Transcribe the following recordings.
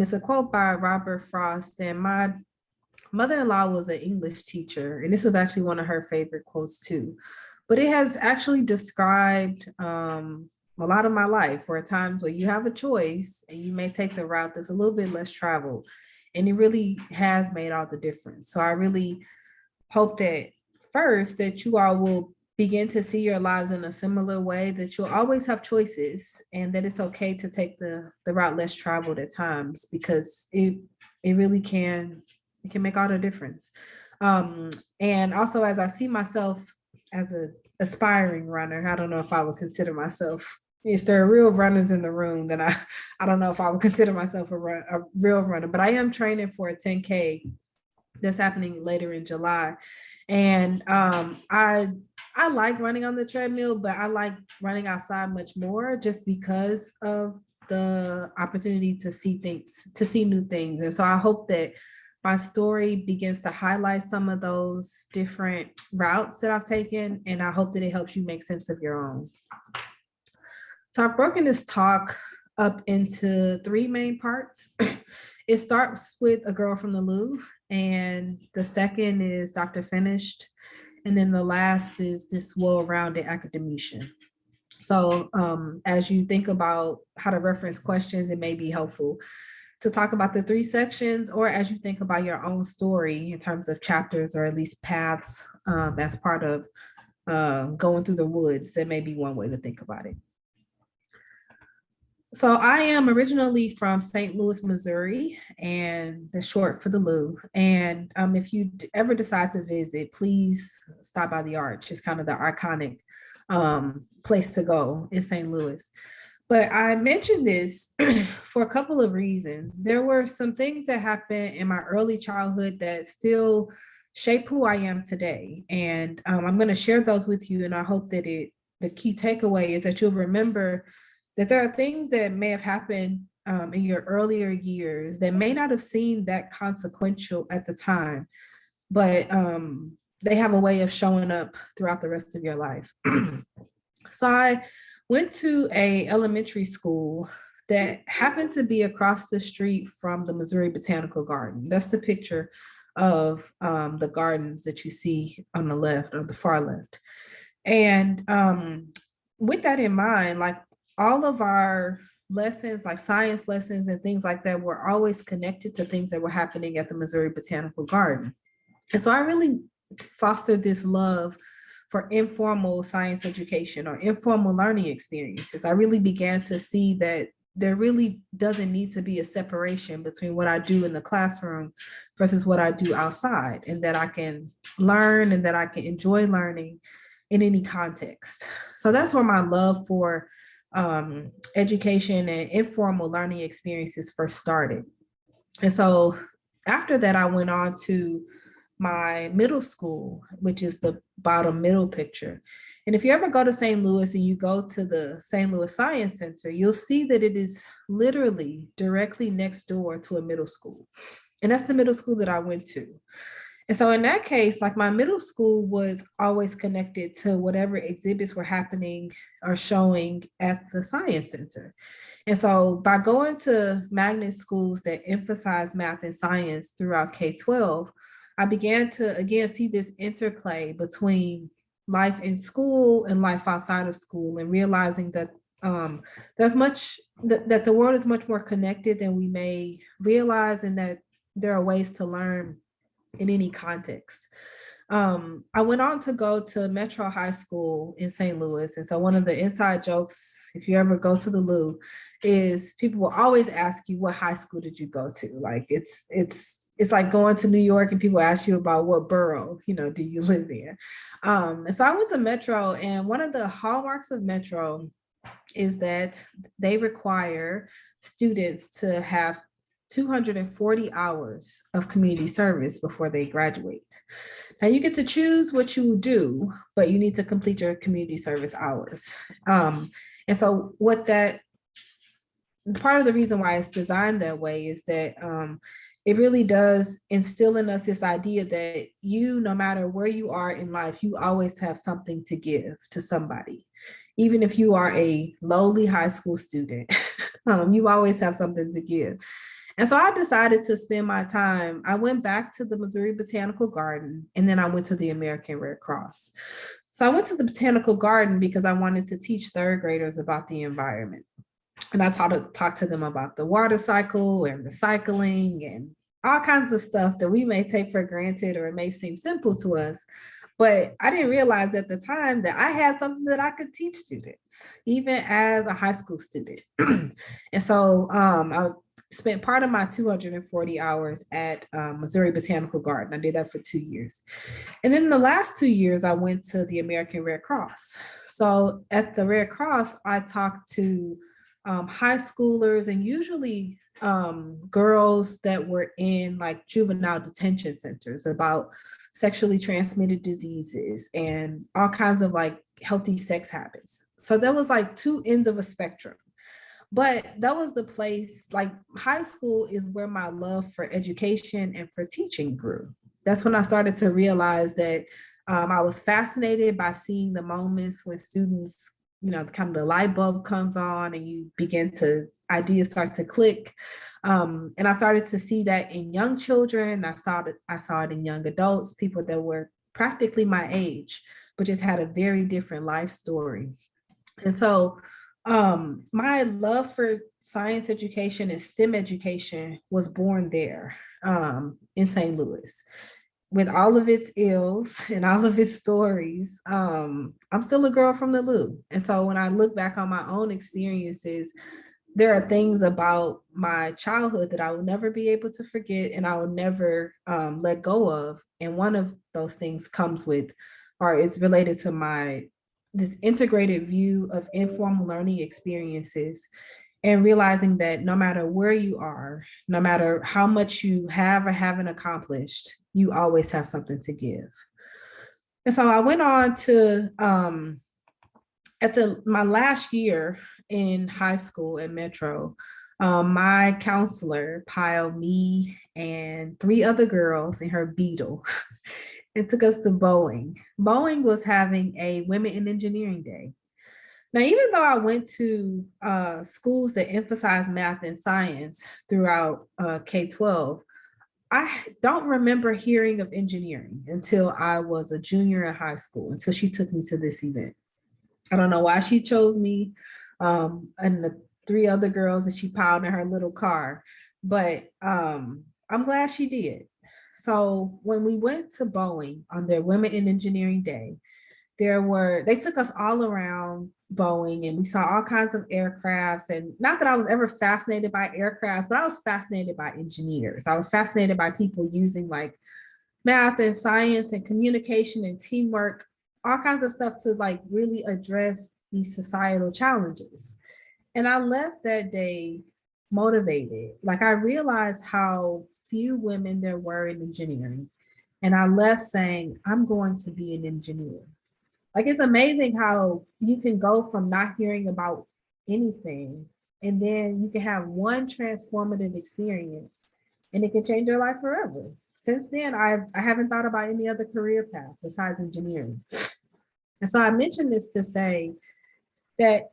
It's a quote by Robert Frost, and my mother-in-law was an English teacher, and this was actually one of her favorite quotes too. But it has actually described a lot of my life, where at times where you have a choice and you may take the route that's a little bit less traveled, and it really has made all the difference. So I really hope that first that you all will begin to see your lives in a similar way, that you'll always have choices and that it's okay to take the route less traveled at times, because it really can, it can make all the difference. And also, as I see myself as a aspiring runner, I don't know if I would consider myself, if there are real runners in the room, then I don't know if I would consider myself a real runner, but I am training for a 10K that's happening later in July. And I like running on the treadmill, but I like running outside much more, just because of the opportunity to see things, to see new things. And so I hope that my story begins to highlight some of those different routes that I've taken, and I hope that it helps you make sense of your own. So I've broken this talk up into three main parts. It starts with A Girl from the Louvre, and the second is Dr. Finished, and then the last is this well-rounded academician. So as you think about how to reference questions, it may be helpful to talk about the three sections, or as you think about your own story in terms of chapters or at least paths as part of going through the woods. That may be one way to think about it. So I am originally from St. Louis, Missouri, and the short for the Lou. And if you ever decide to visit, please stop by the Arch. It's kind of the iconic place to go in St. Louis. But I mentioned this for a couple of reasons. There were some things that happened in my early childhood that still shape who I am today. And I'm going to share those with you. And I hope that the key takeaway is that you'll remember that there are things that may have happened in your earlier years that may not have seemed that consequential at the time, but they have a way of showing up throughout the rest of your life. So I went to a elementary school that happened to be across the street from the Missouri Botanical Garden. That's the picture of the gardens that you see on the left, or the far left. And with that in mind, like, all of our lessons, like science lessons and things like that, were always connected to things that were happening at the Missouri Botanical Garden. And so I really fostered this love for informal science education or informal learning experiences. I really began to see that there really doesn't need to be a separation between what I do in the classroom versus what I do outside, and that I can learn and that I can enjoy learning in any context. So that's where my love for education and informal learning experiences first started. And so after that, I went on to my middle school, which is the bottom middle picture. And if you ever go to St. Louis and you go to the St. Louis Science Center, you'll see that it is literally directly next door to a middle school. And that's the middle school that I went to. And so in that case, like, my middle school was always connected to whatever exhibits were happening or showing at the Science Center. And so by going to magnet schools that emphasize math and science throughout K-12, I began to, again, see this interplay between life in school and life outside of school, and realizing that there's much, that the world is much more connected than we may realize, and that there are ways to learn in any context. I went on to go to Metro High School in St. Louis. And so one of the inside jokes, if you ever go to the Lou, is people will always ask you, what high school did you go to? Like, it's like going to New York and people ask you about what borough, do you live there? And so I went to Metro, and one of the hallmarks of Metro is that they require students to have 240 hours of community service before they graduate. Now, you get to choose what you do, but you need to complete your community service hours. And so part of the reason why it's designed that way is that it really does instill in us this idea that no matter where you are in life, you always have something to give to somebody. Even if you are a lowly high school student, you always have something to give. And so I decided to spend my time. I went back to the Missouri Botanical Garden, and then I went to the American Red Cross. So I went to the Botanical Garden because I wanted to teach third graders about the environment. And I talked to them about the water cycle and recycling and all kinds of stuff that we may take for granted or it may seem simple to us. But I didn't realize at the time that I had something that I could teach students, even as a high school student. And so I spent part of my 240 hours at Missouri Botanical Garden. I did that for 2 years. And then the last 2 years, I went to the American Red Cross. So at the Red Cross, I talked to high schoolers and usually girls that were in like juvenile detention centers about sexually transmitted diseases and all kinds of like healthy sex habits. So there was like two ends of a spectrum. But that was the place, like high school is where my love for education and for teaching grew. That's when I started to realize that I was fascinated by seeing the moments when students, kind of the light bulb comes on and you begin to, ideas start to click. And I started to see that in young children. I saw it in young adults, people that were practically my age, but just had a very different life story. And so my love for science education and STEM education was born there in St. Louis. With all of its ills and all of its stories, I'm still a girl from the Lou. And so when I look back on my own experiences, there are things about my childhood that I will never be able to forget and I will never let go of. And one of those things comes with, or it's related to this integrated view of informal learning experiences and realizing that no matter where you are, no matter how much you have or haven't accomplished, you always have something to give. And so I went on to, my last year in high school at Metro, my counselor piled me and three other girls in her Beetle and took us to Boeing. Boeing was having a Women in Engineering Day. Now, even though I went to schools that emphasize math and science throughout K-12, I don't remember hearing of engineering until I was a junior in high school, until she took me to this event. I don't know why she chose me and the three other girls that she piled in her little car, but I'm glad she did. So when we went to Boeing on their Women in Engineering Day, they took us all around Boeing and we saw all kinds of aircrafts. And not that I was ever fascinated by aircrafts, but I was fascinated by engineers. I was fascinated by people using like math and science and communication and teamwork, all kinds of stuff to like really address these societal challenges. And I left that day motivated. Like I realized how few women there were in engineering. And I left saying, I'm going to be an engineer. Like it's amazing how you can go from not hearing about anything and then you can have one transformative experience and it can change your life forever. Since then, I haven't thought about any other career path besides engineering. And so I mentioned this to say that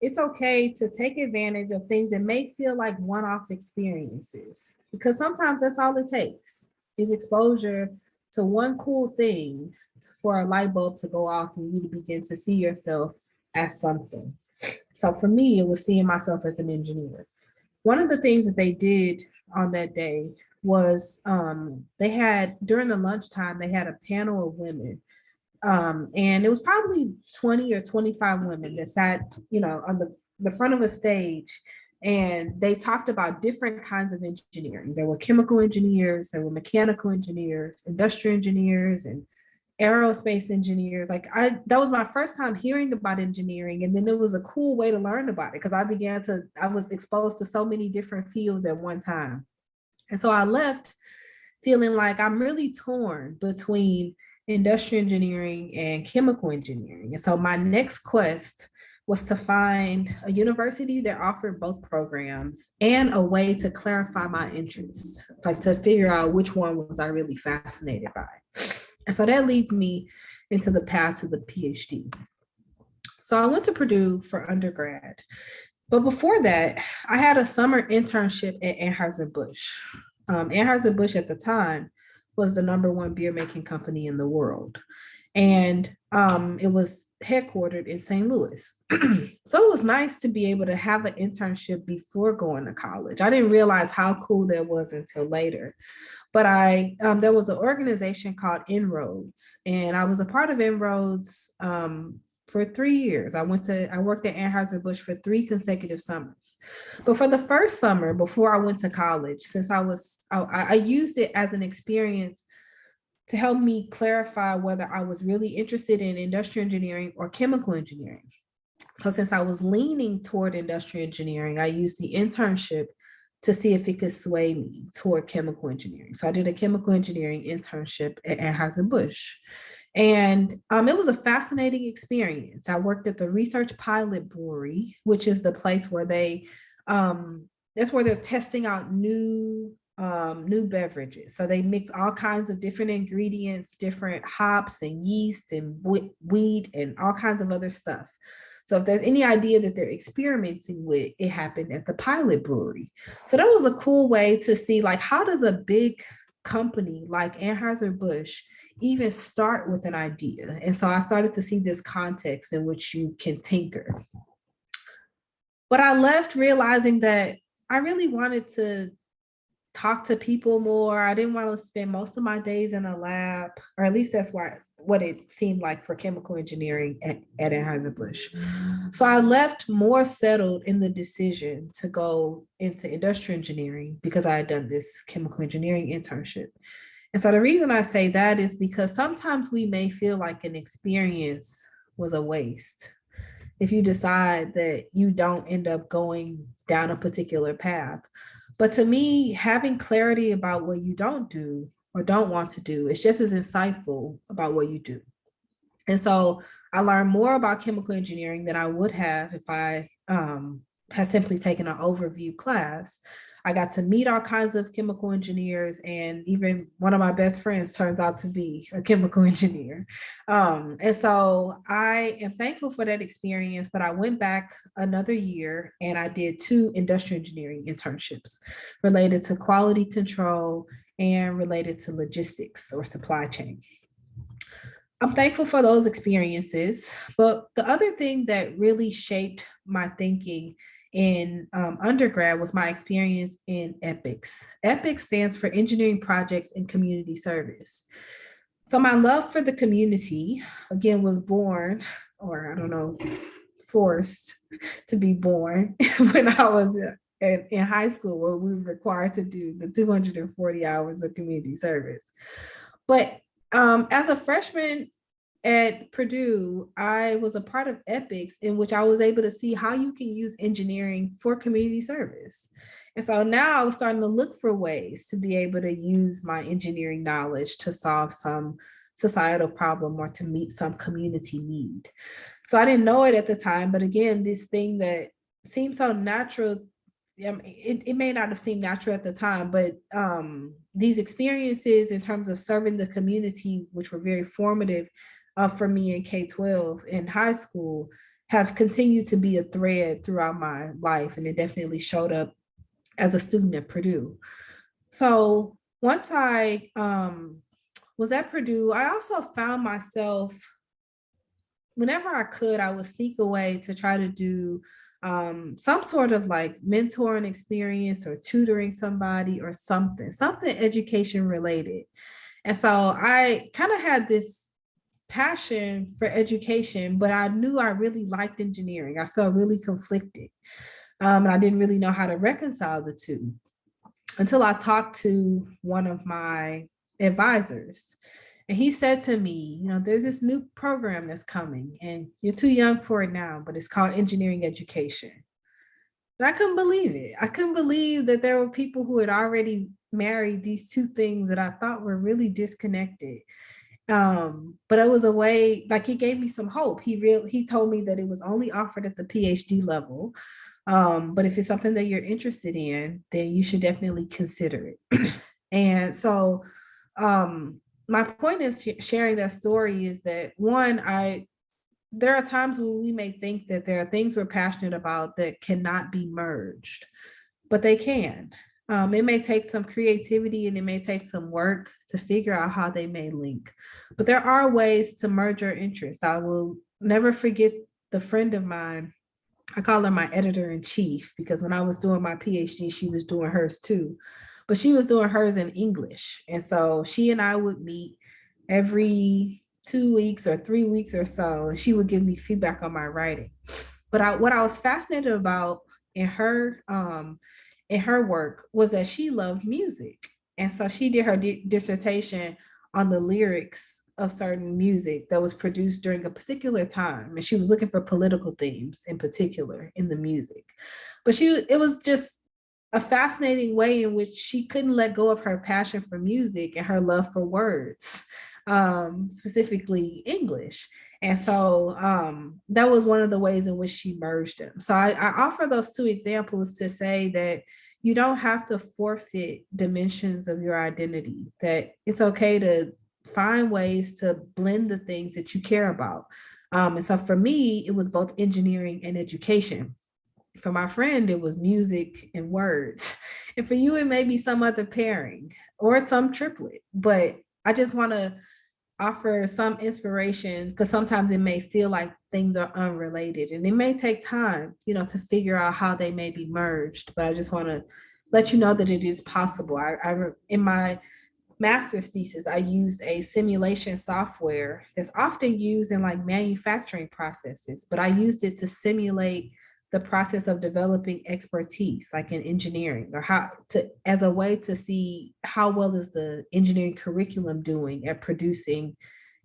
it's okay to take advantage of things that may feel like one-off experiences, because sometimes that's all it takes is exposure to one cool thing for a light bulb to go off and you to begin to see yourself as something. So for me, it was seeing myself as an engineer. One of the things that they did on that day was they had, during the lunchtime, they had a panel of women. And it was probably 20 or 25 women that sat, on the front of a stage, and they talked about different kinds of engineering. There were chemical engineers, there were mechanical engineers, industrial engineers, and aerospace engineers. That was my first time hearing about engineering. And then it was a cool way to learn about it because I was exposed to so many different fields at one time. And so I left feeling like I'm really torn between industrial engineering and chemical engineering. And so my next quest was to find a university that offered both programs and a way to clarify my interests, like to figure out which one was I really fascinated by. And so that leads me into the path to the PhD. So I went to Purdue for undergrad. But before that, I had a summer internship at Anheuser-Busch. Anheuser-Busch at the time was the number one beer making company in the world. And it was headquartered in St. Louis. So it was nice to be able to have an internship before going to college. I didn't realize how cool that was until later. But there was an organization called Inroads, and I was a part of Inroads for 3 years. I worked at Anheuser-Busch for 3 consecutive summers. But for the first summer before I went to college, since I used it as an experience to help me clarify whether I was really interested in industrial engineering or chemical engineering. So since I was leaning toward industrial engineering, I used the internship to see if it could sway me toward chemical engineering. So I did a chemical engineering internship at Anheuser-Busch. And it was a fascinating experience. I worked at the Research Pilot Brewery, which is the place where that's where they're testing out new beverages. So they mix all kinds of different ingredients, different hops and yeast and wheat and all kinds of other stuff. So if there's any idea that they're experimenting with, it happened at the pilot brewery. So that was a cool way to see, like, how does a big company like Anheuser-Busch even start with an idea? And so I started to see this context in which you can tinker. But I left realizing that I really wanted to talk to people more. I didn't want to spend most of my days in a lab, or at least that's what it seemed like for chemical engineering at Anheuser-Busch. So I left more settled in the decision to go into industrial engineering because I had done this chemical engineering internship. And so the reason I say that is because sometimes we may feel like an experience was a waste if you decide that you don't end up going down a particular path. But to me, having clarity about what you don't do or don't want to do is just as insightful about what you do. And so I learned more about chemical engineering than I would have if I had simply taken an overview class. I got to meet all kinds of chemical engineers, and even one of my best friends turns out to be a chemical engineer. And so I am thankful for that experience, but I went back another year and I did 2 industrial engineering internships related to quality control and related to logistics or supply chain. I'm thankful for those experiences. But the other thing that really shaped my thinking in undergrad was my experience in EPICS. EPICS stands for Engineering Projects and Community Service. So my love for the community, again, was born, or I don't know, forced to be born when I was in high school, where we were required to do the 240 hours of community service. But as a freshman at Purdue, I was a part of EPICS, in which I was able to see how you can use engineering for community service. And so now I was starting to look for ways to be able to use my engineering knowledge to solve some societal problem or to meet some community need. So I didn't know it at the time, but again, this thing that seems so natural, it may not have seemed natural at the time, but these experiences in terms of serving the community, which were very formative for me in K-12 in high school, have continued to be a thread throughout my life. And it definitely showed up as a student at Purdue. So once I was at Purdue, I also found myself, whenever I could, I would sneak away to try to do some sort of like mentoring experience or tutoring somebody or something education related. And so I kind of had this passion for education, but I knew I really liked engineering. I felt really conflicted. And I didn't really know how to reconcile the two until I talked to one of my advisors. And he said to me, there's this new program that's coming and you're too young for it now, but it's called engineering education. And I couldn't believe it. I couldn't believe that there were people who had already married these two things that I thought were really disconnected. But it was a way, like, he gave me some hope. He told me that it was only offered at the PhD level. But if it's something that you're interested in, then you should definitely consider it. And so my point is sharing that story is that, one, I there are times when we may think that there are things we're passionate about that cannot be merged, but they can. It may take some creativity and it may take some work to figure out how they may link, but there are ways to merge your interests. I will never forget the friend of mine. I call her my editor in chief because when I was doing my PhD, she was doing hers too, but she was doing hers in English. And so she and I would meet every 2 weeks or 3 weeks or so, and she would give me feedback on my writing. But what I was fascinated about in her in her work was that she loved music. And so she did her dissertation on the lyrics of certain music that was produced during a particular time. And she was looking for political themes in particular in the music. But it was just a fascinating way in which she couldn't let go of her passion for music and her love for words, specifically English. And so that was one of the ways in which she merged them. So I offer those two examples to say that you don't have to forfeit dimensions of your identity, that it's okay to find ways to blend the things that you care about. And so for me, it was both engineering and education. For my friend, it was music and words. And for you, it may be some other pairing or some triplet. But I just want to offer some inspiration because sometimes it may feel like things are unrelated and it may take time, to figure out how they may be merged. But I just want to let you know that it is possible. In my master's thesis, I used a simulation software that's often used in like manufacturing processes, but I used it to simulate the process of developing expertise, like in engineering, or as a way to see how well is the engineering curriculum doing at producing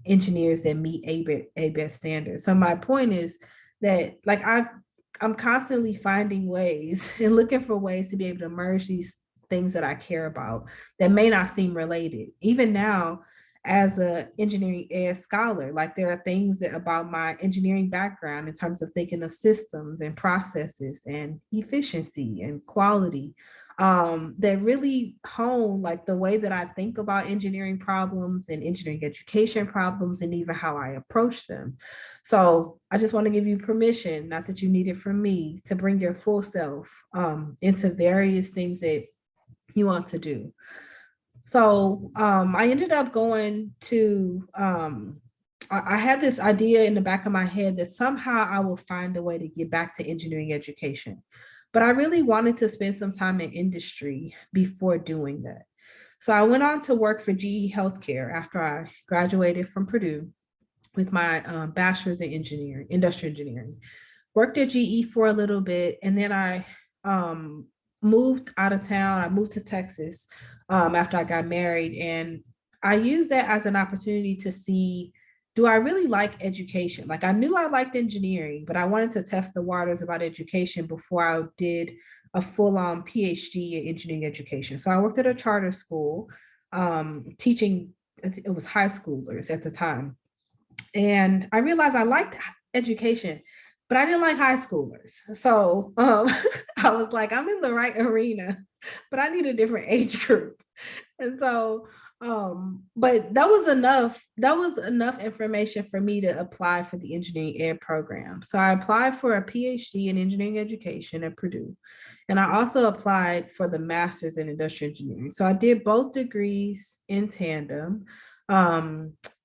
engineers that meet ABET standards. So my point is that like I'm constantly finding ways and looking for ways to be able to merge these things that I care about that may not seem related. Even now, as an engineering ed scholar, like there are things about my engineering background in terms of thinking of systems and processes and efficiency and quality that really hone like the way that I think about engineering problems and engineering education problems and even how I approach them. So I just want to give you permission, not that you need it from me, to bring your full self into various things that you want to do. So I ended up going to, I had this idea in the back of my head that somehow I will find a way to get back to engineering education. But I really wanted to spend some time in industry before doing that. So I went on to work for GE Healthcare after I graduated from Purdue with my bachelor's in engineering, industrial engineering. Worked at GE for a little bit, and then I moved out of town. I moved to Texas after I got married. And I used that as an opportunity to see, do I really like education? Like I knew I liked engineering, but I wanted to test the waters about education before I did a full-on PhD in engineering education. So I worked at a charter school teaching, it was high schoolers at the time. And I realized I liked education, but I didn't like high schoolers. So I was like, I'm in the right arena, but I need a different age group. And so, but that was enough. That was enough information for me to apply for the engineering ed program. So I applied for a PhD in engineering education at Purdue. And I also applied for the master's in industrial engineering. So I did both degrees in tandem.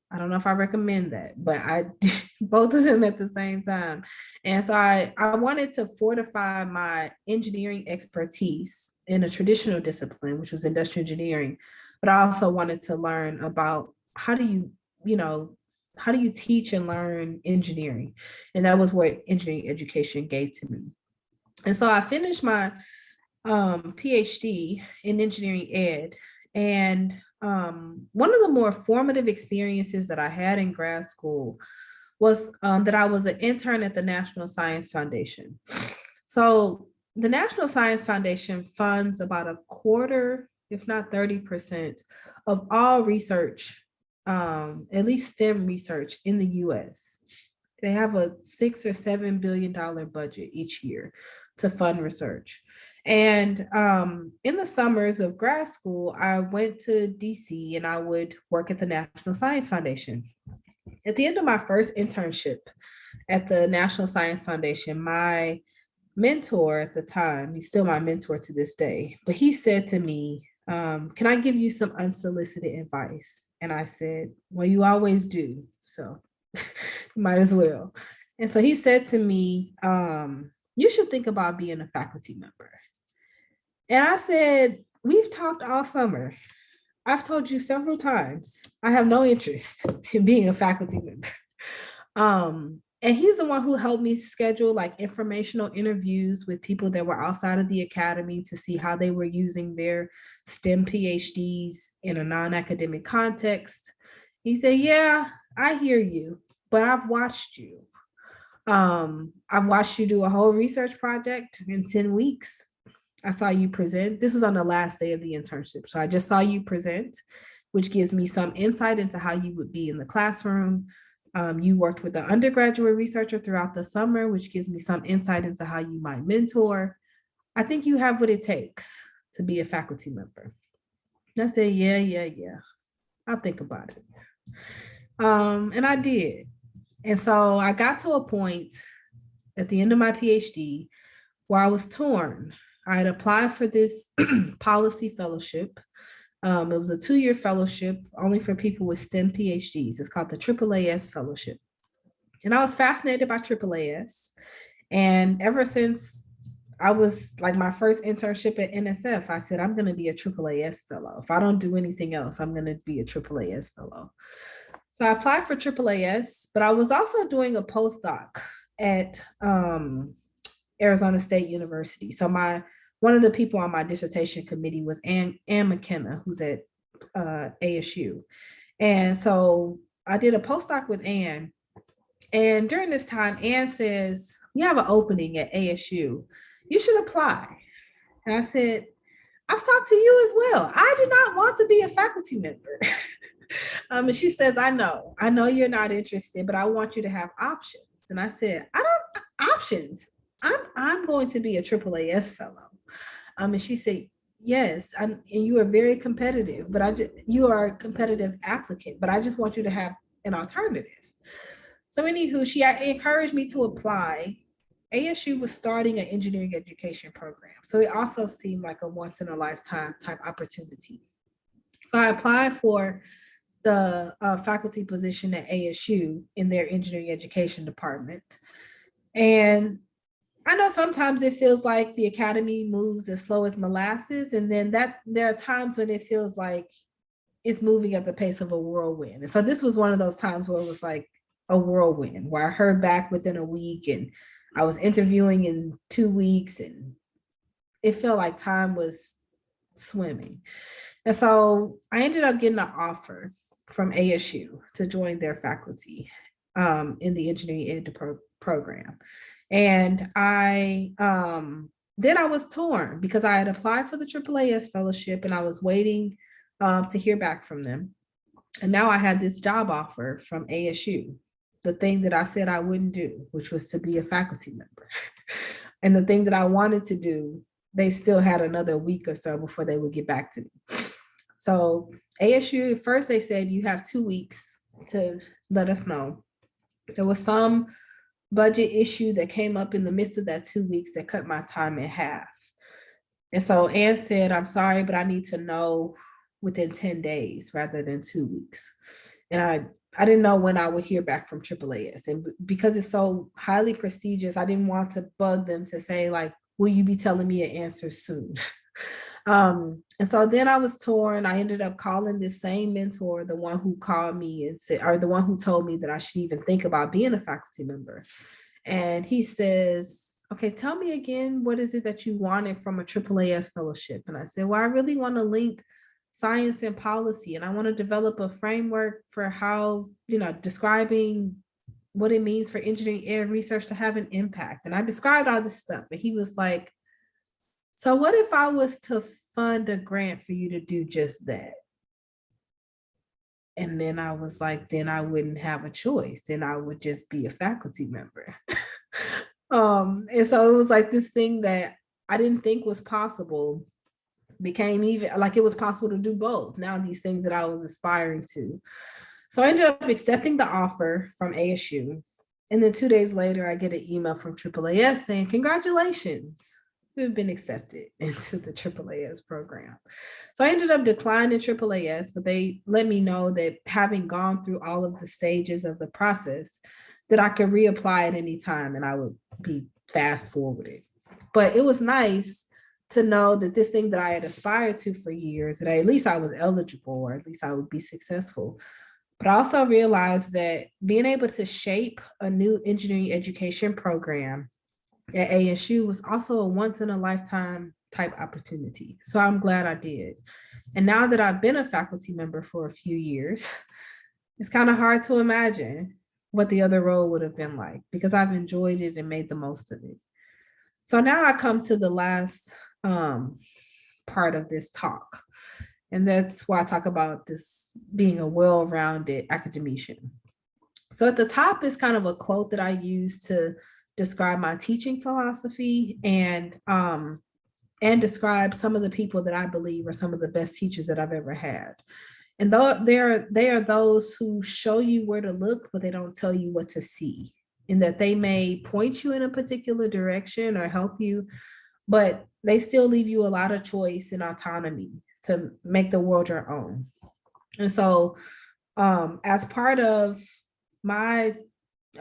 I don't know if I recommend that, but I did both of them at the same time. And so I wanted to fortify my engineering expertise in a traditional discipline, which was industrial engineering. But I also wanted to learn about how do you teach and learn engineering? And that was what engineering education gave to me. And so I finished my PhD in engineering ed. And one of the more formative experiences that I had in grad school was that I was an intern at the National Science Foundation. So the National Science Foundation funds about a quarter, if not 30%, of all research, at least STEM research in the US. They have a $6 or $7 billion budget each year to fund research. And in the summers of grad school, I went to DC and I would work at the National Science Foundation. At the end of my first internship at the National Science Foundation, my mentor at the time, he's still my mentor to this day, but he said to me, can I give you some unsolicited advice? And I said, well, you always do. So might as well. And so he said to me, you should think about being a faculty member. And I said, we've talked all summer. I've told you several times, I have no interest in being a faculty member. And he's the one who helped me schedule like informational interviews with people that were outside of the academy to see how they were using their STEM PhDs in a non-academic context. He said, yeah, I hear you, but I've watched you. I've watched you do a whole research project in 10 weeks. I saw you present. This was on the last day of the internship. So I just saw you present, which gives me some insight into how you would be in the classroom. You worked with an undergraduate researcher throughout the summer, which gives me some insight into how you might mentor. I think you have what it takes to be a faculty member. And I said, yeah. I'll think about it. And I did. And so I got to a point at the end of my PhD where I was torn. I had applied for this policy fellowship. It was a 2-year fellowship only for people with STEM PhDs. It's called the AAAS Fellowship. And I was fascinated by AAAS. And ever since I was like my first internship at NSF, I said, I'm going to be a AAAS fellow. If I don't do anything else, I'm going to be a AAAS fellow. So I applied for AAAS, but I was also doing a postdoc at Arizona State University. So one of the people on my dissertation committee was Ann McKenna, who's at ASU. And so I did a postdoc with Ann. And during this time, Ann says, we have an opening at ASU. You should apply. And I said, I've talked to you as well. I do not want to be a faculty member. And she says, I know you're not interested, but I want you to have options. And I said, I don't options. I'm going to be a AAAS fellow. And she said, yes, and you are very competitive, but you are a competitive applicant, but I just want you to have an alternative. So anywho, she encouraged me to apply. ASU was starting an engineering education program. So it also seemed like a once in a lifetime type opportunity. So I applied for the faculty position at ASU in their engineering education department. And I know sometimes it feels like the academy moves as slow as molasses, and then there are times when it feels like it's moving at the pace of a whirlwind. And so this was one of those times where it was like a whirlwind, where I heard back within a week and I was interviewing in 2 weeks, and it felt like time was swimming. And so I ended up getting an offer from ASU to join their faculty in the engineering ed program. And then I was torn because I had applied for the AAAS fellowship and I was waiting to hear back from them. And now I had this job offer from ASU, the thing that I said I wouldn't do, which was to be a faculty member. And the thing that I wanted to do, they still had another week or so before they would get back to me. So ASU, at first they said, you have 2 weeks to let us know. There was some budget issue that came up in the midst of that 2 weeks that cut my time in half. And so Ann said, I'm sorry, but I need to know within 10 days rather than 2 weeks. And I didn't know when I would hear back from AAAS. And because it's so highly prestigious, I didn't want to bug them to say, like, will you be telling me an answer soon? And so then I was torn. I ended up calling this same mentor, the one who called me and said, or the one who told me that I should even think about being a faculty member. And he says, okay, tell me again, what is it that you wanted from a AAAS fellowship? And I said, well, I really want to link science and policy, and I want to develop a framework for how, describing what it means for engineering ed research to have an impact. And I described all this stuff, but he was like, so what if I was to fund a grant for you to do just that? And then I was like, then I wouldn't have a choice. Then I would just be a faculty member. And so it was like this thing that I didn't think was possible became even like it was possible to do both. Now these things that I was aspiring to. So I ended up accepting the offer from ASU. And then 2 days later, I get an email from AAAS saying, congratulations, you've been accepted into the AAAS program. So I ended up declining AAAS, but they let me know that having gone through all of the stages of the process, that I could reapply at any time and I would be fast forwarded. But it was nice to know that this thing that I had aspired to for years, that at least I was eligible, or at least I would be successful. But I also realized that being able to shape a new engineering education program at ASU was also a once in a lifetime type opportunity. So I'm glad I did. And now that I've been a faculty member for a few years, it's kind of hard to imagine what the other role would have been like, because I've enjoyed it and made the most of it. So now I come to the last part of this talk. And that's why I talk about this being a well-rounded academician. So at the top is kind of a quote that I use to describe my teaching philosophy and describe some of the people that I believe are some of the best teachers that I've ever had. And though they are those who show you where to look, but they don't tell you what to see. In that they may point you in a particular direction or help you, but they still leave you a lot of choice and autonomy to make the world your own. And so as part of my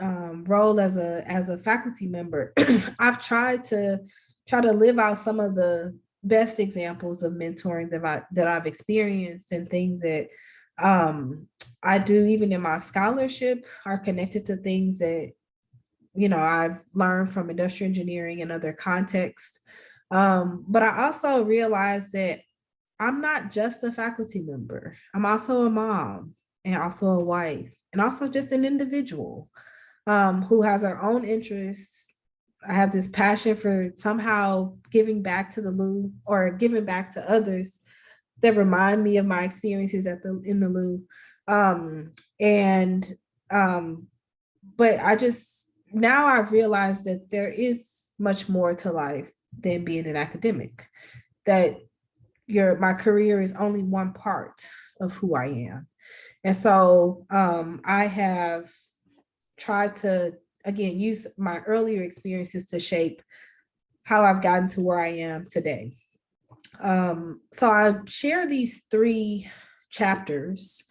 role as a faculty member, I've tried to live out some of the best examples of mentoring that I've experienced, and things that I do even in my scholarship are connected to things that, you know, I've learned from industrial engineering and other contexts. But I also realized that I'm not just a faculty member. I'm also a mom, and also a wife, and also just an individual who has her own interests. I have this passion for somehow giving back to the Lou, or giving back to others that remind me of my experiences in the Lou. But now I've realized that there is much more to life than being an academic, that my career is only one part of who I am. And so I have tried to, again, use my earlier experiences to shape how I've gotten to where I am today. So I share these 3 chapters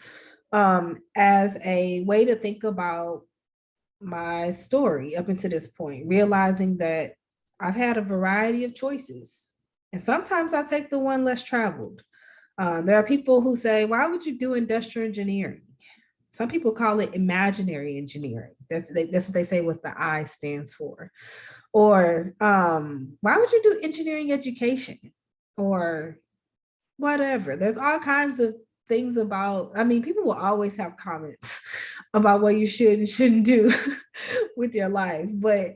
as a way to think about my story up until this point, realizing that I've had a variety of choices. And sometimes I take the one less traveled. There are people who say, why would you do industrial engineering? Some people call it imaginary engineering. That's what they say what the I stands for. Or why would you do engineering education? Or whatever. There's all kinds of things about, I mean, people will always have comments about what you should and shouldn't do with your life. But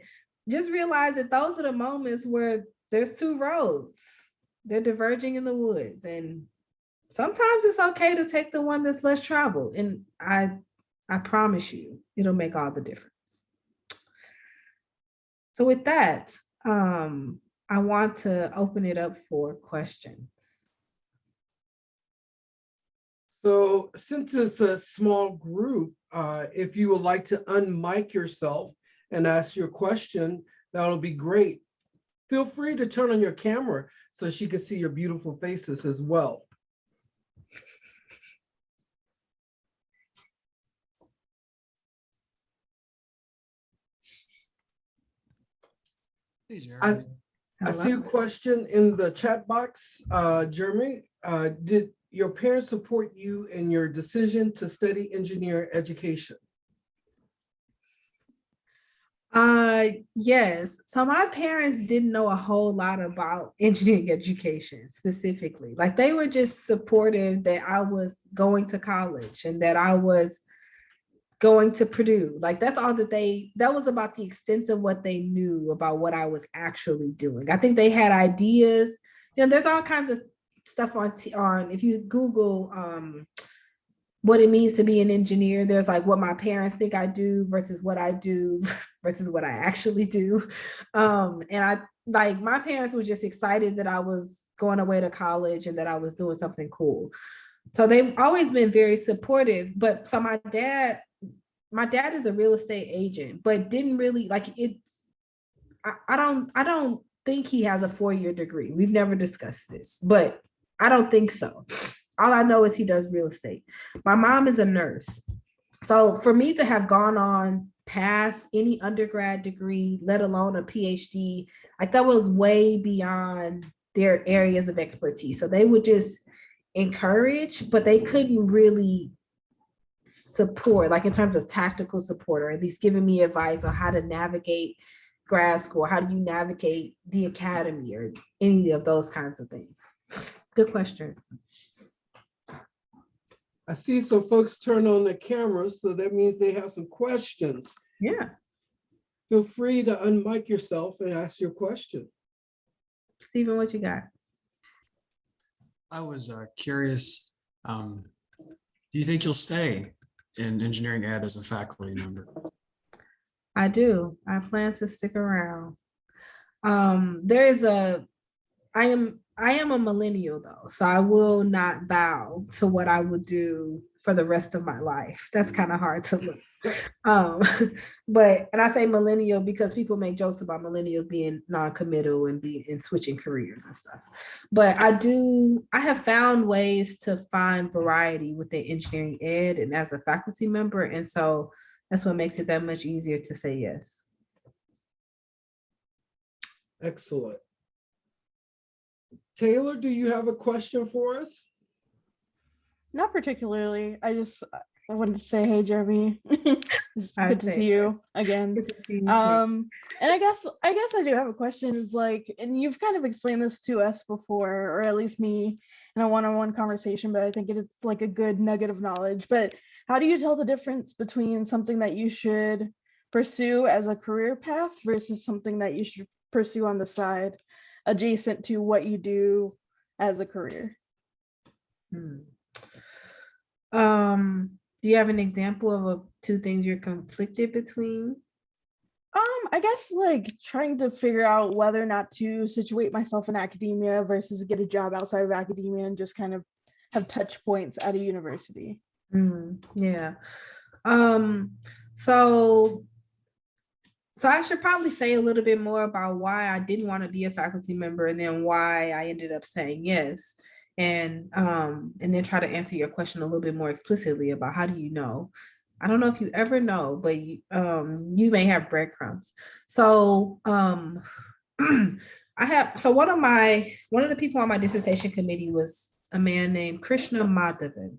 just realize that those are the moments where there's 2 roads. They're diverging in the woods. And sometimes it's okay to take the one that's less traveled. And I promise you, it'll make all the difference. So with that, I want to open it up for questions. So since it's a small group, if you would like to unmic yourself and ask your question, that'll be great. Feel free to turn on your camera so she can see your beautiful faces as well. Hey, Jeremy. I see a question in the chat box. Jermi, did your parents support you in your decision to study engineering education? Yes. So my parents didn't know a whole lot about engineering education specifically. Like, they were just supportive that I was going to college and that I was going to Purdue. Like, that's all that was about the extent of what they knew about what I was actually doing. I think they had ideas. You know, there's all kinds of stuff on if you Google what it means to be an engineer, there's like what my parents think I do versus what I do versus what I actually do. And my parents were just excited that I was going away to college and that I was doing something cool. So they've always been very supportive. But so my dad is a real estate agent, but didn't really like it's I don't think he has a 4-year degree. We've never discussed this, but I don't think so. All I know is he does real estate. My mom is a nurse. So for me to have gone on past any undergrad degree, let alone a PhD, like that was way beyond their areas of expertise. So they would just encourage, but they couldn't really support, like in terms of tactical support, or at least giving me advice on how to navigate grad school, how do you navigate the academy, or any of those kinds of things. Good question. I see some folks turn on their cameras, so that means they have some questions. Yeah. Feel free to unmic yourself and ask your question. Stephen, what you got? I was curious, do you think you'll stay in engineering ed as a faculty member? I do. I plan to stick around. There is a, I am a millennial though, so I will not bow to what I would do for the rest of my life. That's kind of hard to look. And I say millennial because people make jokes about millennials being non-committal and switching careers and stuff. But I have found ways to find variety within engineering ed and as a faculty member. And so that's what makes it that much easier to say yes. Excellent. Taylor, do you have a question for us? Not particularly. I wanted to say, hey, Jermi. It's good to see you again. Good to see you. And I guess I do have a question. Is like, and you've kind of explained this to us before, or at least me in a one-on-one conversation, but I think it's like a good nugget of knowledge. But how do you tell the difference between something that you should pursue as a career path versus something that you should pursue on the side, adjacent to what you do as a career? Do you have an example of two things you're conflicted between? I guess like trying to figure out whether or not to situate myself in academia versus get a job outside of academia and just kind of have touch points at a university. Yeah. So I should probably say a little bit more about why I didn't want to be a faculty member and then why I ended up saying yes. And then try to answer your question a little bit more explicitly about how do you know? I don't know if you ever know, but you may have breadcrumbs. So one of the people on my dissertation committee was a man named Krishna Madhavan.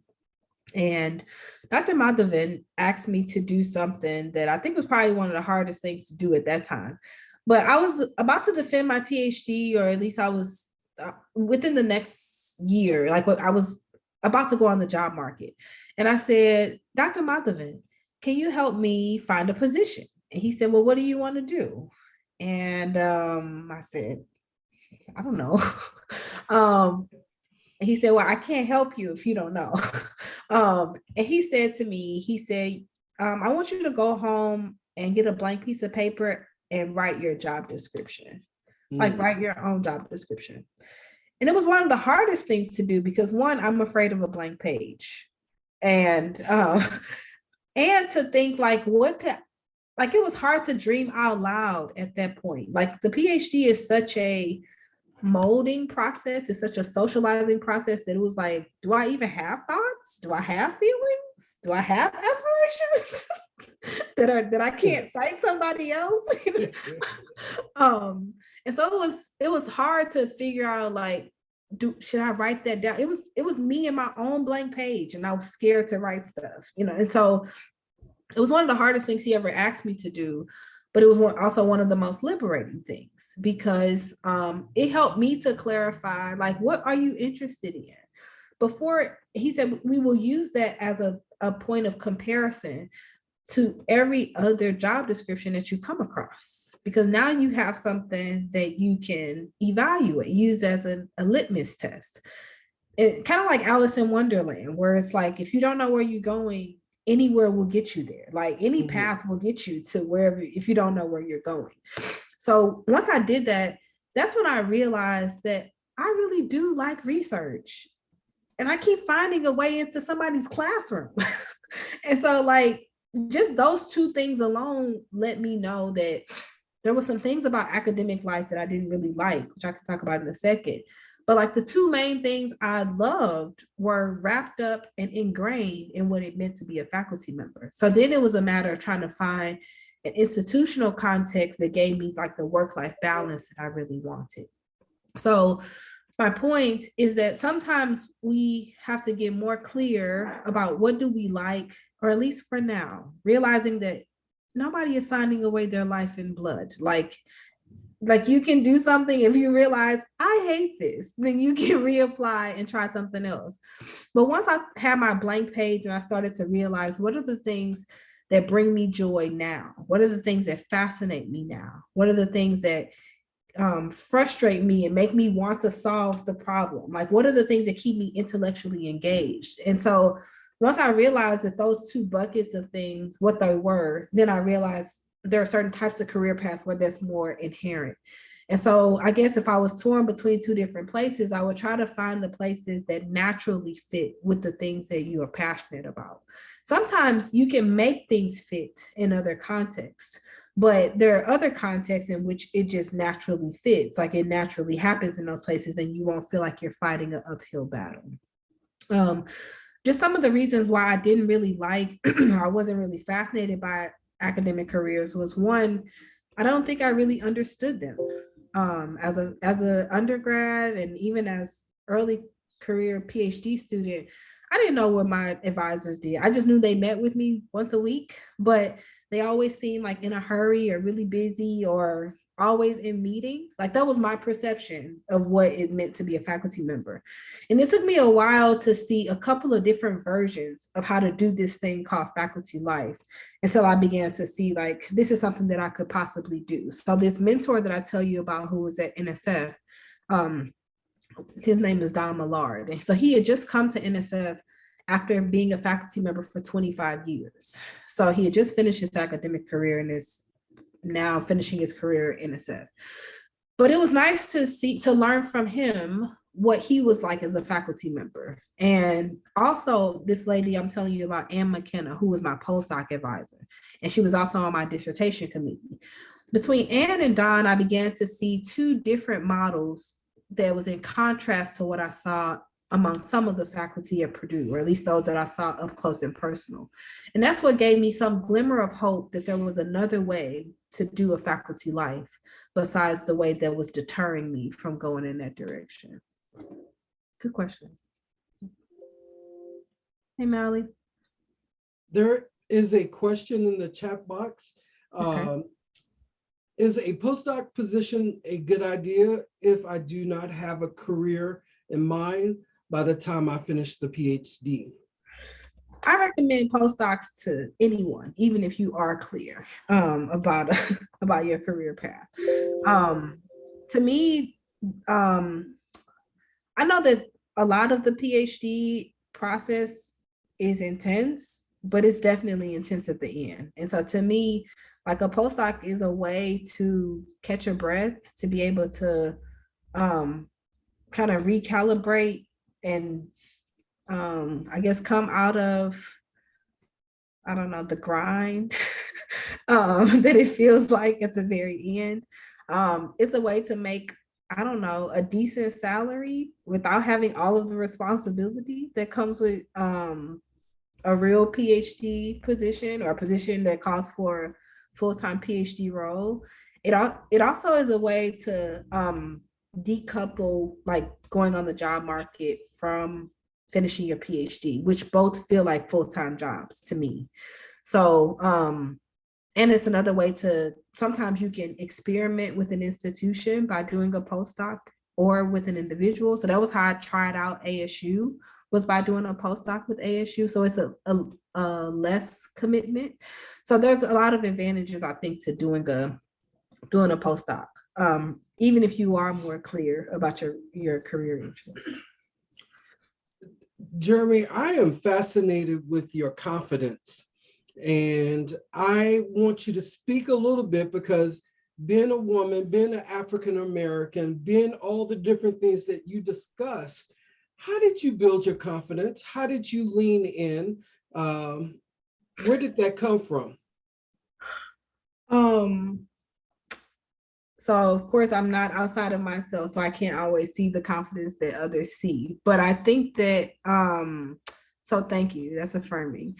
And Dr. Madhavan asked me to do something that I think was probably one of the hardest things to do at that time. But I was about to defend my PhD, or at least I was within the next year, like I was about to go on the job market. And I said, Dr. Madhavan, can you help me find a position? And he said, well, what do you want to do? And I said, I don't know. And he said, well, I can't help you if you don't know. And he said to me, I want you to go home and get a blank piece of paper and write your job description, like write your own job description. And it was one of the hardest things to do because one, I'm afraid of a blank page. And to think like, it was hard to dream out loud at that point. Like the PhD is such a molding process, it's such a socializing process that it was like, do I even have thoughts? Do I have feelings? Do I have aspirations that I can't cite somebody else? And so it was hard to figure out like, should I write that down? It was me and my own blank page, and I was scared to write stuff, and so it was one of the hardest things he ever asked me to do. But it was also one of the most liberating things because it helped me to clarify, like, what are you interested in? Before, he said, we will use that as a point of comparison to every other job description that you come across, because now you have something that you can evaluate, use as a litmus test. It kind of like Alice in Wonderland, where it's like, if you don't know where you're going, anywhere will get you there. Like any path will get you to wherever, if you don't know where you're going. So once I did that, that's when I realized that I really do like research. and I keep finding a way into somebody's classroom. And so like just those two things alone let me know that there were some things about academic life that I didn't really like, which I can talk about in a second. But like the two main things I loved were wrapped up and ingrained in what it meant to be a faculty member. So then it was a matter of trying to find an institutional context that gave me like the work-life balance that I really wanted. So my point is that sometimes we have to get more clear about what do we like, or at least for now, realizing that nobody is signing away their life in blood. Like you can do something if you realize I hate this, then you can reapply and try something else. But once I had my blank page and I started to realize what are the things that bring me joy now? What are the things that fascinate me now? What are the things that frustrate me and make me want to solve the problem? Like, what are the things that keep me intellectually engaged? And so once I realized that those two buckets of things, what they were, then I realized there are certain types of career paths where that's more inherent. And so I guess if I was torn between two different places, I would try to find the places that naturally fit with the things that you are passionate about. Sometimes you can make things fit in other contexts, but there are other contexts in which it just naturally fits, like it naturally happens in those places and you won't feel like you're fighting an uphill battle. Just some of the reasons why I didn't really like, I wasn't really fascinated by academic careers was, one, I don't think I really understood them. As a undergrad and even as early career PhD student, I didn't know what my advisors did. I just knew they met with me once a week, but they always seemed like in a hurry or really busy or always in meetings. Like that was my perception of what it meant to be a faculty member. And it took me a while to see a couple of different versions of how to do this thing called faculty life until I began to see like, this is something that I could possibly do. So this mentor that I tell you about who was at NSF, his name is Don Millard. And so he had just come to NSF after being a faculty member for 25 years. So he had just finished his academic career and is now finishing his career at NSF. But it was nice to learn from him what he was like as a faculty member. And also this lady I'm telling you about, Ann McKenna, who was my postdoc advisor. And she was also on my dissertation committee. Between Ann and Don, I began to see two different models that was in contrast to what I saw among some of the faculty at Purdue, or at least those that I saw up close and personal. And that's what gave me some glimmer of hope that there was another way to do a faculty life besides the way that was deterring me from going in that direction. Good question. Hey, Mally. There is a question in the chat box. Okay. Is a postdoc position a good idea if I do not have a career in mind by the time I finish the PhD? I recommend postdocs to anyone, even if you are clear about your career path. To me, I know that a lot of the PhD process is intense, but it's definitely intense at the end. And so to me, like a postdoc is a way to catch your breath, to be able to kind of recalibrate and I guess come out of, I don't know, the grind that it feels like at the very end. It's a way to make, I don't know, a decent salary without having all of the responsibility that comes with a real PhD position or a position that calls for full-time PhD role. It also is a way to decouple like going on the job market from finishing your PhD, which both feel like full-time jobs to me. So, and it's another way to, sometimes you can experiment with an institution by doing a postdoc or with an individual. So that was how I tried out ASU, was by doing a postdoc with ASU. So it's a less commitment. So there's a lot of advantages, I think, to doing a postdoc, even if you are more clear about your career interests. Jermi, I am fascinated with your confidence. And I want you to speak a little bit, because being a woman, being an African American, being all the different things that you discussed, How did you build your confidence? How did you lean in? Where did that come from? Um, so of course I'm not outside of myself, so I can't always see the confidence that others see. But I think that so thank you. That's affirming.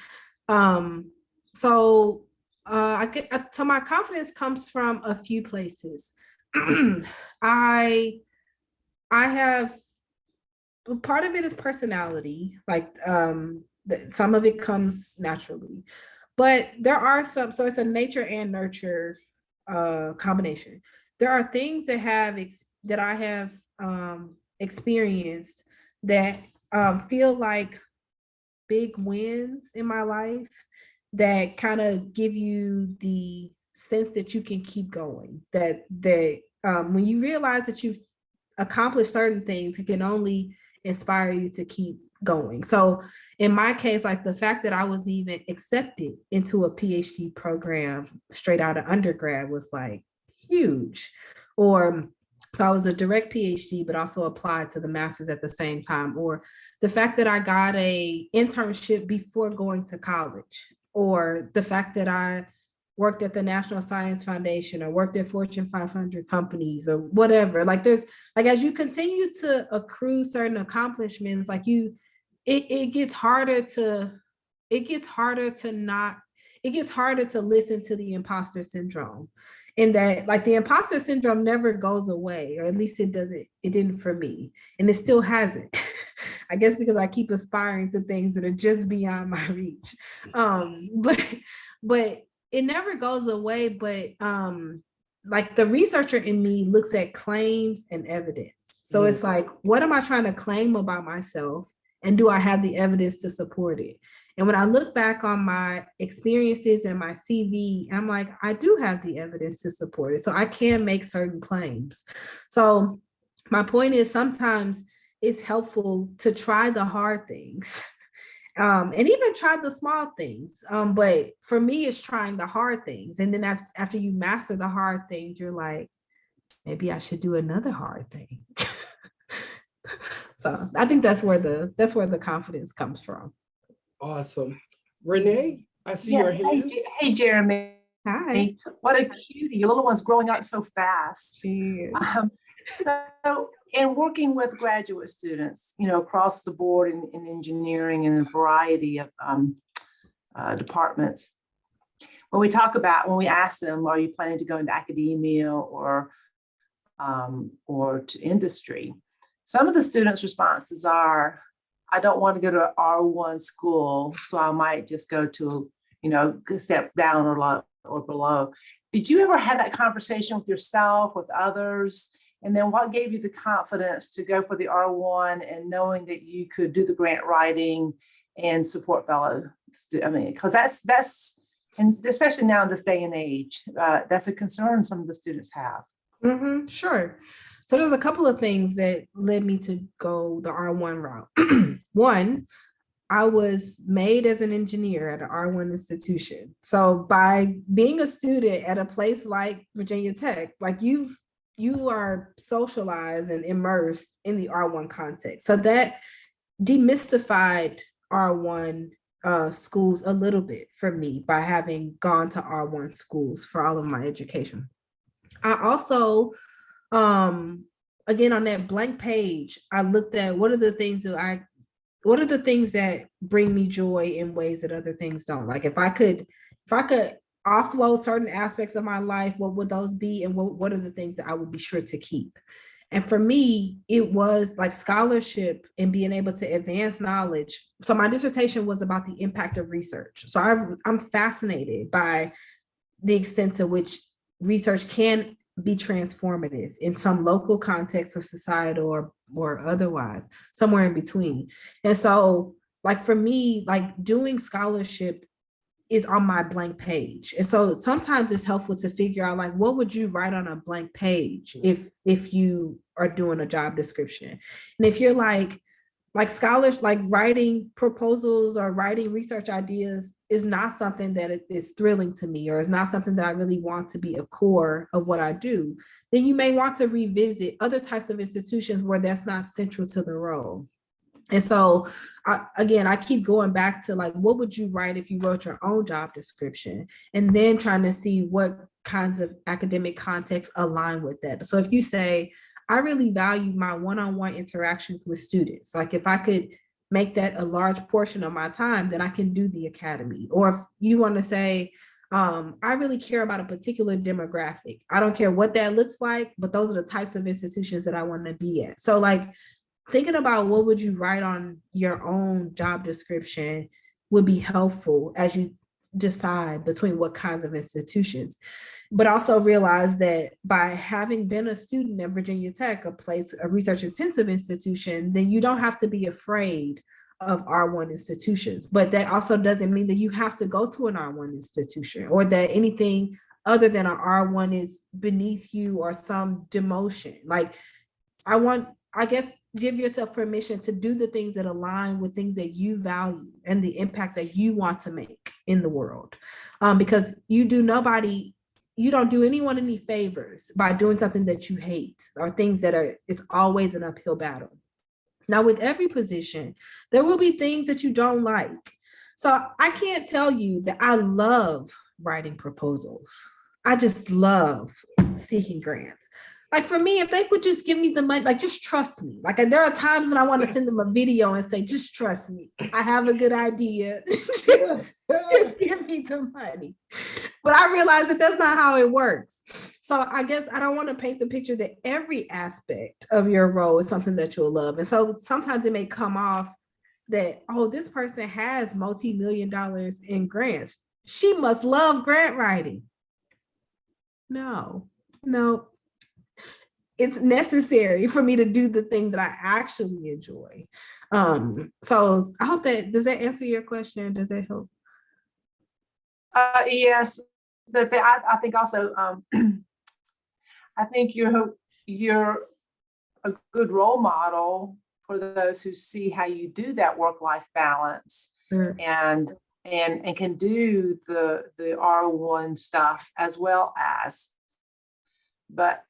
Um, so so my confidence comes from a few places. I I have part of it is personality, like some of it comes naturally, but there are some, so it's a nature and nurture combination. There are things that that I have experienced that feel like big wins in my life that kind of give you the sense that you can keep going, that when you realize that you've accomplished certain things, it can only inspire you to keep going. So in my case, like the fact that I was even accepted into a PhD program straight out of undergrad was like huge. Or so I was a direct PhD, but also applied to the master's at the same time. Or the fact that I got a internship before going to college, or the fact that I worked at the National Science Foundation or worked at Fortune 500 companies or whatever. Like there's like, as you continue to accrue certain accomplishments, like it gets harder to, it gets harder to not, it gets harder to listen to the imposter syndrome. And that like the imposter syndrome never goes away, or at least it didn't for me. And it still hasn't. I guess because I keep aspiring to things that are just beyond my reach. But it never goes away. But like the researcher in me looks at claims and evidence. So it's like, what am I trying to claim about myself? And do I have the evidence to support it? And when I look back on my experiences and my CV, I'm like, I do have the evidence to support it. So I can make certain claims. So my point is sometimes it's helpful to try the hard things. And even try the small things. But for me, it's trying the hard things. And then after you master the hard things, you're like, maybe I should do another hard thing. So I think that's where the confidence comes from. Awesome. Renee, I see your Yes. hand. Hey, Jeremy. Hi. What a cutie. Your little one's growing up so fast. Cheers. So in working with graduate students, across the board in engineering and a variety of departments, when we ask them, are you planning to go into academia or to industry? Some of the students' responses are, I don't want to go to an R1 school, so I might just go to, step down or below. Did you ever have that conversation with yourself, with others? And then what gave you the confidence to go for the R1 and knowing that you could do the grant writing and support fellow students? I mean, because that's, and especially now in this day and age, that's a concern some of the students have. Mm-hmm, sure. So there's a couple of things that led me to go the R1 route. One, I was made as an engineer at an R1 institution. So by being a student at a place like Virginia Tech, like you are socialized and immersed in the R1 context. So that demystified R1 schools a little bit for me by having gone to R1 schools for all of my education. I also, again, on that blank page, I looked at what are the things that bring me joy in ways that other things don't. Like if I could offload certain aspects of my life, what would those be? And what are the things that I would be sure to keep? And for me, it was like scholarship and being able to advance knowledge. So my dissertation was about the impact of research. So I'm fascinated by the extent to which research can be transformative in some local context or societal or otherwise, somewhere in between. And so like for me, like doing scholarship is on my blank page. And so sometimes it's helpful to figure out like, what would you write on a blank page if you are doing a job description? And if you're like scholars, like writing proposals or writing research ideas is not something that is thrilling to me, or is not something that I really want to be a core of what I do, then you may want to revisit other types of institutions where that's not central to the role. And so, I keep going back to like, what would you write if you wrote your own job description? And then trying to see what kinds of academic context align with that. So if you say, I really value my one-on-one interactions with students, like if I could make that a large portion of my time, then I can do the academy. Or if you want to say, I really care about a particular demographic. I don't care what that looks like, but those are the types of institutions that I want to be at. So like thinking about what would you write on your own job description would be helpful as you decide between what kinds of institutions. But also realize that by having been a student at Virginia Tech, a research intensive institution, then you don't have to be afraid of R1 institutions. But that also doesn't mean that you have to go to an R1 institution or that anything other than an R1 is beneath you or some demotion. Like I guess, give yourself permission to do the things that align with things that you value and the impact that you want to make in the world. Because you don't do anyone any favors by doing something that you hate or things it's always an uphill battle. Now, with every position, there will be things that you don't like. So I can't tell you that I love writing proposals. I just love seeking grants. Like for me, if they would just give me the money, like just trust me. Like there are times when I want to send them a video and say, just trust me. I have a good idea. Just give me the money. But I realize that that's not how it works. So I guess I don't want to paint the picture that every aspect of your role is something that you'll love. And so sometimes it may come off that, oh, this person has multi-million dollars in grants. She must love grant writing. No. It's necessary for me to do the thing that I actually enjoy. So I hope does that answer your question? Does that help? Yes, but I think also, I think you're a good role model for those who see how you do that work-life balance and can do the R1 stuff as well as.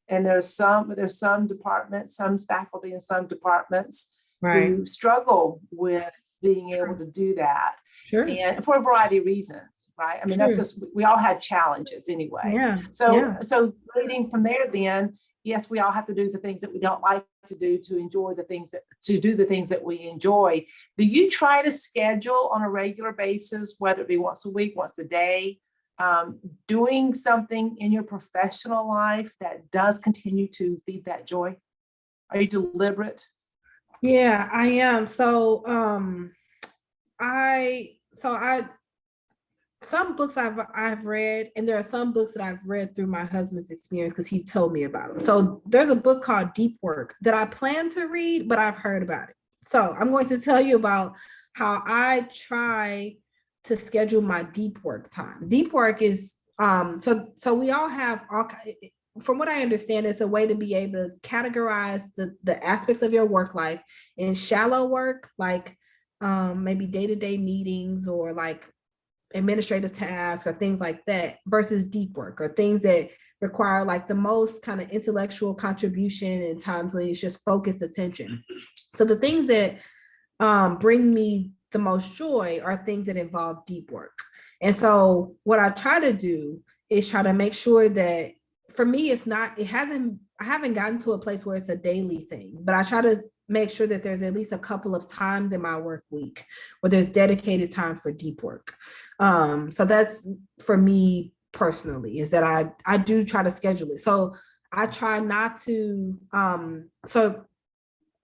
And there's some departments, some faculty in some departments who struggle with being able to do that. Sure. And for a variety of reasons, right? I mean, that's just, we all have challenges anyway. Yeah. So leading from there, then, yes, we all have to do the things that we don't like to do to enjoy do the things that we enjoy. Do you try to schedule on a regular basis, whether it be once a week, once a day, doing something in your professional life that does continue to feed that joy? Are you deliberate? Yeah, I am. So, some books I've read, and there are some books that I've read through my husband's experience because he told me about them. So there's a book called Deep Work that I plan to read, but I've heard about it. So I'm going to tell you about how I try to schedule my deep work time. Deep work is so we all have from what I understand, it's a way to be able to categorize the aspects of your work life in shallow work, like maybe day-to-day meetings or like administrative tasks or things like that, versus deep work or things that require like the most kind of intellectual contribution and times when it's just focused attention. So the things that bring me the most joy are things that involve deep work. And so what I try to do is try to make sure that for me, I haven't gotten to a place where it's a daily thing, but I try to make sure that there's at least a couple of times in my work week where there's dedicated time for deep work. So that's for me personally, is that I do try to schedule it. So I try not to, so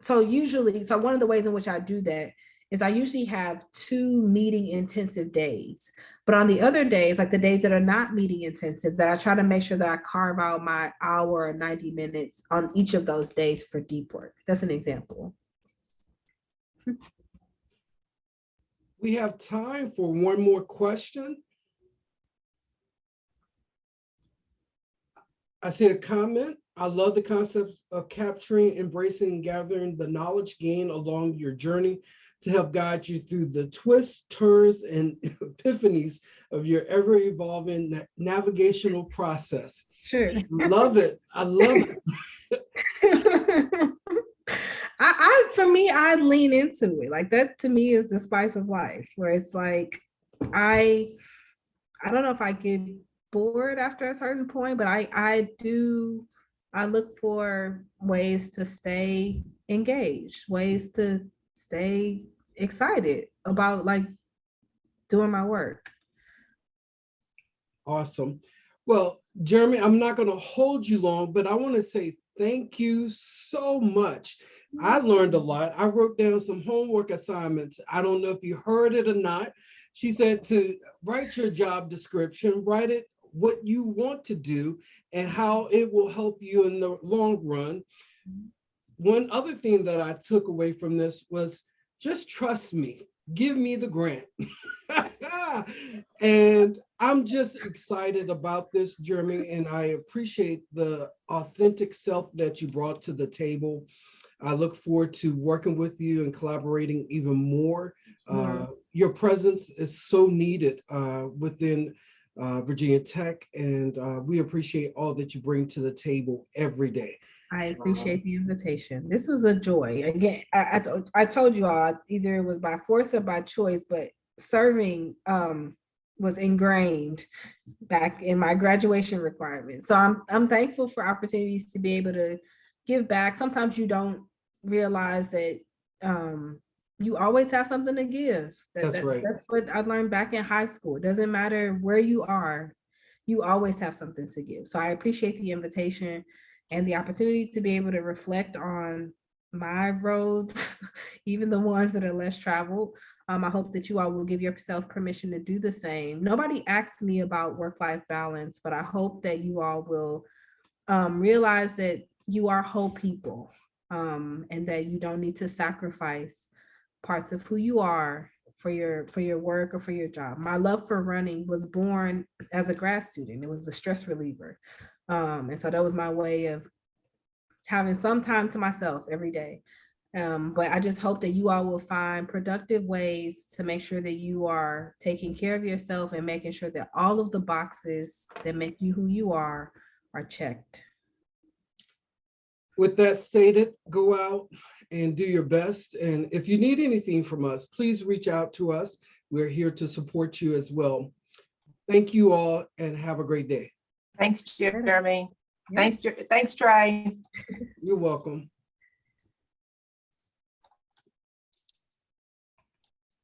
one of the ways in which I do that is I usually have 2 meeting intensive days, but on the other days, like the days that are not meeting intensive, that I try to make sure that I carve out my hour or 90 minutes on each of those days for deep work. That's an example. We have time for one more question. I see a comment. I love the concept of capturing, embracing, and gathering the knowledge gained along your journey to help guide you through the twists, turns, and epiphanies of your ever-evolving navigational process. Sure. Love it. I love it. For me, I lean into it. Like that to me is the spice of life, where it's like I don't know if I get bored after a certain point, but I look for ways to stay engaged, ways to stay excited about like doing my work. Awesome. Well, Jeremy, I'm not going to hold you long, but I want to say thank you so much. I learned a lot. I wrote down some homework assignments. I don't know if you heard it or not. She said to write your job description, write it what you want to do and how it will help you in the long run. One other thing that I took away from this was just trust me, give me the grant. And I'm just excited about this, Jeremy, and I appreciate the authentic self that you brought to the table. I look forward to working with you and collaborating even more. Your presence is so needed within Virginia Tech, and we appreciate all that you bring to the table every day. I appreciate the invitation. This was a joy. Again, I told you all, either it was by force or by choice, but serving was ingrained back in my graduation requirements. So I'm thankful for opportunities to be able to give back. Sometimes you don't realize that you always have something to give. That's right. That's what I learned back in high school. It doesn't matter where you are, you always have something to give. So I appreciate the invitation and the opportunity to be able to reflect on my roads, even the ones that are less traveled. I hope that you all will give yourself permission to do the same. Nobody asked me about work-life balance, but I hope that you all will realize that you are whole people, and that you don't need to sacrifice parts of who you are for your work or for your job. My love for running was born as a grad student. It was a stress reliever. And so that was my way of having some time to myself every day. But I just hope that you all will find productive ways to make sure that you are taking care of yourself and making sure that all of the boxes that make you who you are checked. With that stated, go out and do your best. And if you need anything from us, please reach out to us. We're here to support you as well. Thank you all and have a great day. Thanks, Jeremy. Thanks, Trey. You're welcome.